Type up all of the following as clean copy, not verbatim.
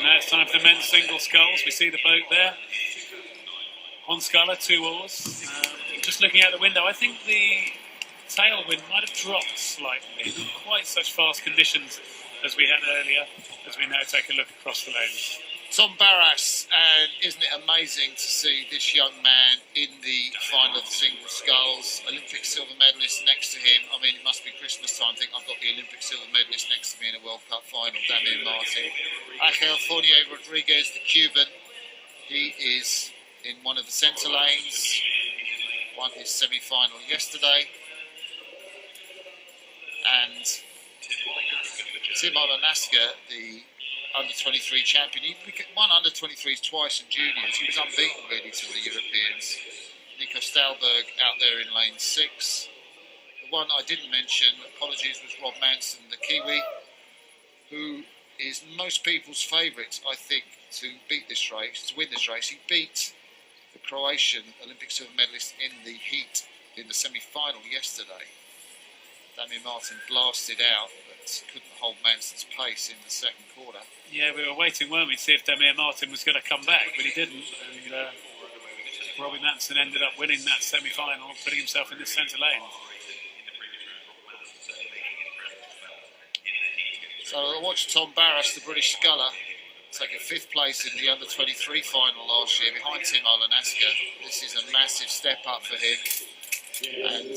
So now it's time for the men's single sculls. We see the boat there. On sculler, 2 oars. Just looking out the window, I think the tailwind might have dropped slightly. Not quite such fast conditions as we had earlier, as we now take a look across the lanes. Tom Barras, and isn't it amazing to see this young man in the final of the single sculls, Olympic silver medalist next to him. I mean, it must be Christmas time. I think I've got the Olympic silver medalist next to me in a World Cup final, Damian Martin. Angel Fournier Rodriguez, the Cuban, he is in one of the centre lanes, won his semi-final yesterday. And Tim Olanaska, the under-23 champion. He won under-23s twice in juniors. He was unbeaten really to the Europeans. Nico Stalberg out there in lane 6. The one I didn't mention, apologies, was Rob Manson, the Kiwi, who is most people's favourite, I think, to beat this race, to win this race. He beat the Croatian Olympic silver medalist in the heat in the semi-final yesterday. Damian Martin blasted out, but couldn't hold Manson's pace in the second quarter. Yeah, we were waiting, weren't we, to see if Damian Martin was going to come back, but he didn't. And Robbie Manson ended up winning that semi-final, putting himself in the centre lane. So I watched Tom Barras, the British sculler, take a 5th place in the under-23 final last year behind Tim Olanaska. This is a massive step up for him. And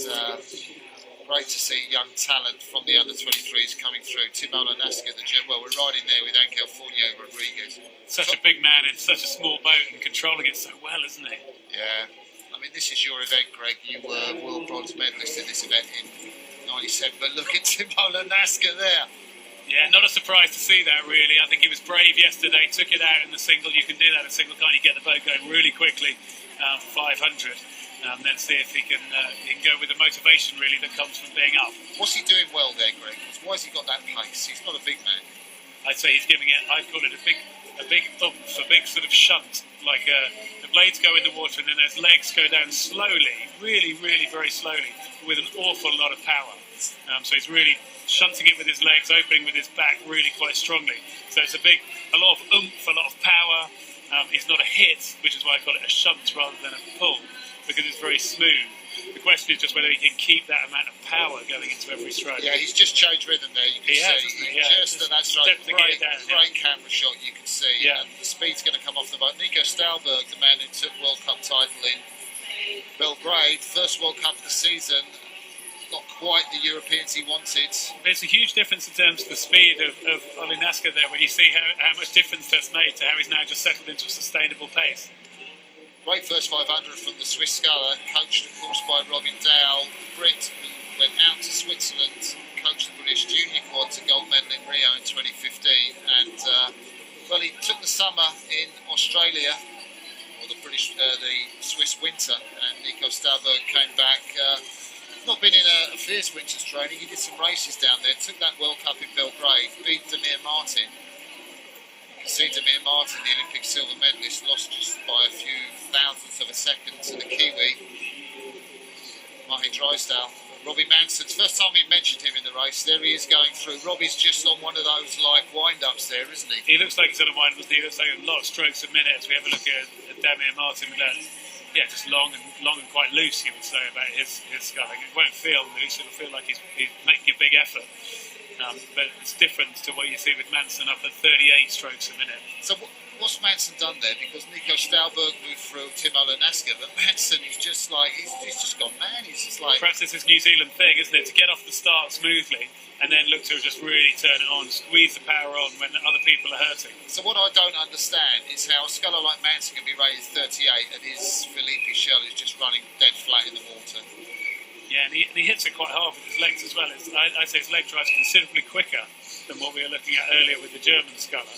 great to see young talent from the under-23s coming through. Tim Olanaska, well, we're riding there with Angel Fournier Rodriguez. Such a big man in such a small boat and controlling it so well, isn't he? Yeah. I mean, this is your event, Greg. You were world bronze medalist in this event in '97, but look at Tim Olanaska there. Yeah, not a surprise to see that, really. I think he was brave yesterday, took it out in the single. You can do that in single, can't you? Get the boat going really quickly for 500. Then see if he can go with the motivation, really, that comes from being up. What's he doing well there, Greg? Why has he got that pace? He's not a big man. I'd say he's giving it, I'd call it a big oomph, a big sort of shunt. Like the blades go in the water and then his legs go down slowly, really, really very slowly, with an awful lot of power. So he's really shunting it with his legs, opening with his back really quite strongly. So it's a lot of oomph, a lot of power. It's not a hit, which is why I call it a shunt rather than a pull, because it's very smooth. The question is just whether he can keep that amount of power going into every stroke. Yeah, he's just changed rhythm there. You can see. That's right. Great camera shot. You can see. Yeah. And the speed's going to come off the boat. Nico Stalberg, the man who took World Cup title in Belgrade, first World Cup of the season. Not quite the Europeans he wanted. There's a huge difference in terms of the speed of Olanaska there, when you see how much difference that's made to how he's now just settled into a sustainable pace. Great first 500 from the Swiss sculler, coached of course by Robin Dow, the Brit who went out to Switzerland, coached the British junior quad to gold medal in Rio in 2015, and well, he took the summer in Australia, or the Swiss winter, and Nico Stalberg came back. Not been in a fierce winter's training. He did some races down there, took that World Cup in Belgrade, beat Damian Martin. You can see Damian Martin, the Olympic silver medalist, lost just by a few thousandths of a second to the Kiwi, Martin Drysdale. Robbie Manson's first time we mentioned him in the race. There he is going through. Robbie's just on one of those like wind-ups there, isn't he? He looks like he's on a wind-up. He looks like a lot of strokes a minute as we have a look at Damian Martin with that. Yeah, just long and quite loose, you would say, about his sculling. It won't feel loose, it'll feel like he's making a big effort. But it's different to what you see with Manson up at 38 strokes a minute. So what's Manson done there? Because Nico Stalberg moved through Tim Olanaska, but Manson is just like, he's just gone mad. He's just like... Perhaps it's his New Zealand thing, isn't it? To get off the start smoothly and then look to just really turn it on, squeeze the power on when other people are hurting. So what I don't understand is how a sculler like Manson can be rated 38 and his Felipe shell is just running dead flat in the water. Yeah, and he hits it quite hard with his legs as well. I'd say his leg drive's considerably quicker than what we were looking at earlier with the German sculler.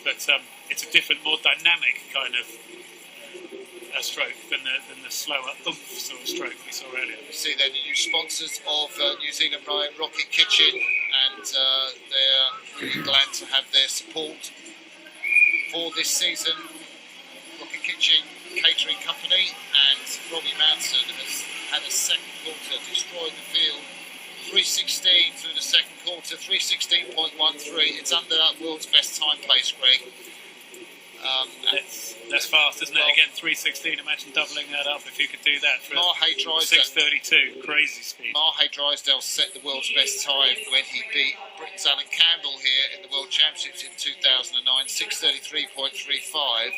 But it's a different, more dynamic kind of stroke than the slower oomph sort of stroke we saw earlier. You see they're the new sponsors of New Zealand Rowing, Rocket Kitchen, and they're really glad to have their support for this season. Rocket Kitchen Catering Company, and Robbie Manson has had a second quarter, destroyed the field. 3:16 through the second quarter, 3:16.13. It's under that world's best time pace, Greg. That's fast, isn't it? Well, Again, 3:16. Imagine doubling that up if you could do that for Mahe Drysdale. 6:32. Crazy speed. Mahe Drysdale set the world's best time when he beat Britain's Alan Campbell here in the World Championships in 2009, 6:33.35.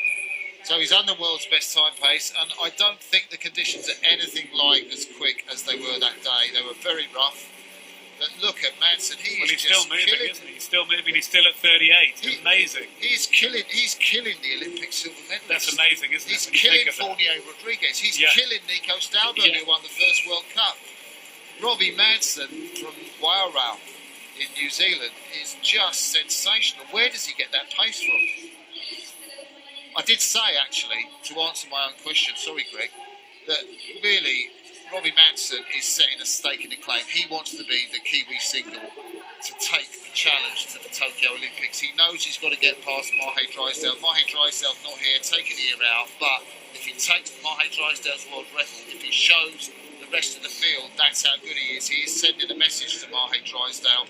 So he's on the world's best time pace, and I don't think the conditions are anything like as quick as they were that day. They were very rough. But look at Manson. He's still moving, isn't he? He's still moving. He's still at 38. Amazing. He's killing the Olympic silver medalist. That's amazing, isn't it? He's killing Fournier Rodriguez. He's killing Nico Stalberg, who won the first World Cup. Robbie Manson from Wairau in New Zealand is just sensational. Where does he get that pace from? I did say, actually, to answer my own question, sorry Greg, that really Robbie Manson is setting a stake in the claim. He wants to be the Kiwi single to take the challenge to the Tokyo Olympics. He knows he's got to get past Mahe Drysdale. Mahe Drysdale's not here, taking the year out, but if he takes Mahe Drysdale's world record, if he shows the rest of the field that's how good he is sending a message to Mahe Drysdale: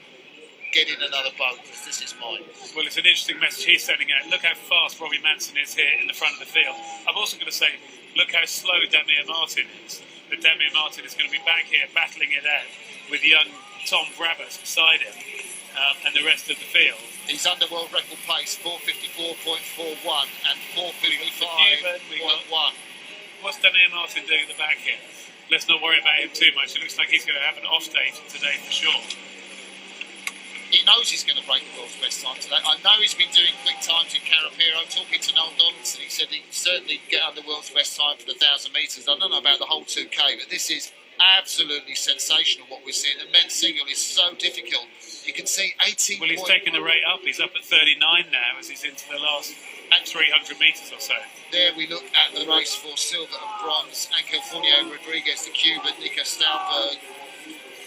get in another boat, because this is mine. Well, it's an interesting message he's sending out. Look how fast Robbie Manson is here in the front of the field. I'm also going to say, look how slow Damir Martin is. That Damir Martin is going to be back here battling it out with young Tom Brabus beside him and the rest of the field. He's under world record pace, 4:54.41 and 4:55.1. What's Damir Martin doing at the back here? Let's not worry about him too much. It looks like he's going to have an off day today for sure. He knows he's going to break the world's best time today. I know he's been doing quick times in Carapiro. Talking to Noel Donaldson, he said he'd certainly get on the world's best time for the 1,000 metres. I don't know about the whole 2K, but this is absolutely sensational what we're seeing. The men's single is so difficult. You can see 18. Well, he's taken the rate up. He's up at 39 now as he's into the last 300 metres or so. There we look at the race for silver and bronze. Angel Fournier Rodriguez, the Cuban, Nico Stalberg,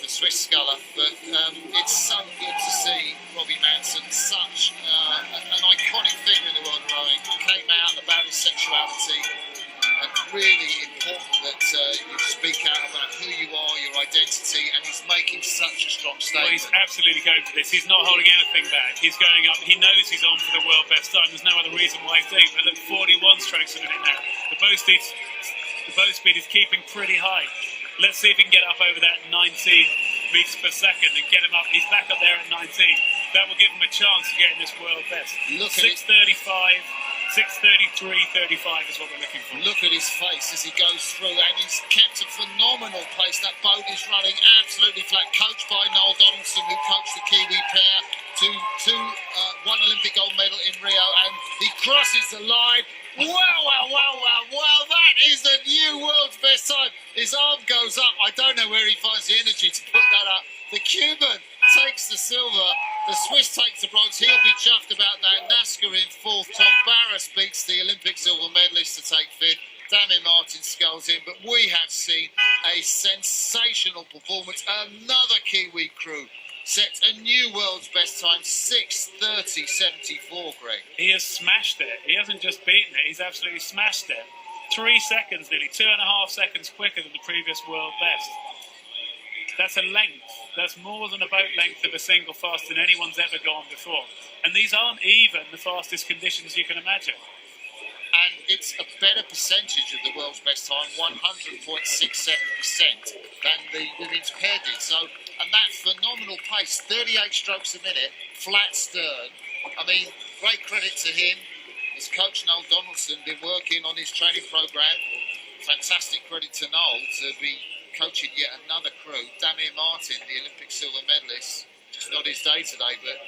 the Swiss sculler. But it's so good to see Robbie Manson, such an iconic figure in the world of rowing. Came out about his sexuality. And really important that you speak out about who you are, your identity, and he's making such a strong statement. Well, he's absolutely going for this. He's not holding anything back. He's going up. He knows he's on for the world best time. There's no other reason why he's doing it. But look, 41 strokes a minute now. The boat speed is keeping pretty high. Let's see if he can get up over that 19 metres per second and get him up. He's back up there at 19. That will give him a chance to get in this world best. Look 6:35. 6:33.35 is what we're looking for. Look at his face as he goes through, and he's kept a phenomenal pace. That boat is running absolutely flat, coached by Noel Donaldson, who coached the Kiwi pair to one Olympic gold medal in Rio, and he crosses the line. Wow, that is the new world's best time. His arm goes up. I don't know where he finds the energy to put that up. The Cuban takes the silver. The Swiss takes the bronze. He'll be chuffed about that. Nasker in fourth. Tom Barras beats the Olympic silver medalist to take fifth. Damir Martin sculls in. But we have seen a sensational performance. Another Kiwi crew sets a new world's best time, 6:30.74, Greg. He has smashed it. He hasn't just beaten it, he's absolutely smashed it. 3 seconds nearly, 2.5 seconds quicker than the previous world best. That's a length. That's more than a boat length of a single faster than anyone's ever gone before. And these aren't even the fastest conditions you can imagine. And it's a better percentage of the world's best time, 100.67%, than the women's pair did. So, and that phenomenal pace, 38 strokes a minute, flat stern. I mean, great credit to him. His coach, Noel Donaldson, been working on his training programme. Fantastic credit to Noel to be coaching yet another crew. Damir Martin, the Olympic silver medalist, just not his day today, but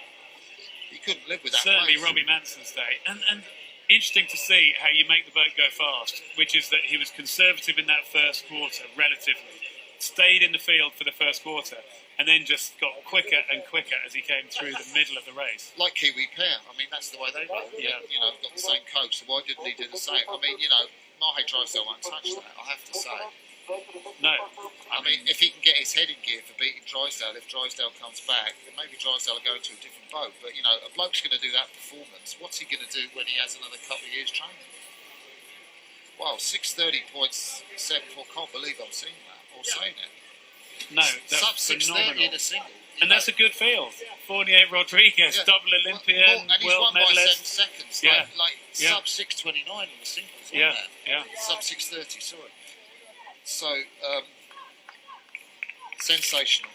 he couldn't live with that. Certainly pace. Robbie Manson's day. And interesting to see how you make the boat go fast, which is that he was conservative in that first quarter, relatively. Stayed in the field for the first quarter, and then just got quicker and quicker as he came through the middle of the race. Like Kiwi pair. I mean, that's the way they roll. Yeah. You know, got the same coach, so why didn't he do the same? I mean, you know, Mahe Drysdale won't touch that, I have to say. No. I mean, if he can get his head in gear for beating Drysdale, if Drysdale comes back, then maybe Drysdale will go into a different boat. But, you know, a bloke's going to do that performance. What's he going to do when he has another couple of years training? Wow, 6:30.74. Can't believe I'm seeing that or saying it. No, that's Sub 6:30 phenomenal. in a single And that's a good field. Fournier, Rodriguez, Yeah. double Olympian, and he's world won by 7 medalist. seconds. Yeah. Like Yeah. sub 6:29 in the singles. wasn't Yeah, it? yeah. Sub 6:30. Sorry. So sensational.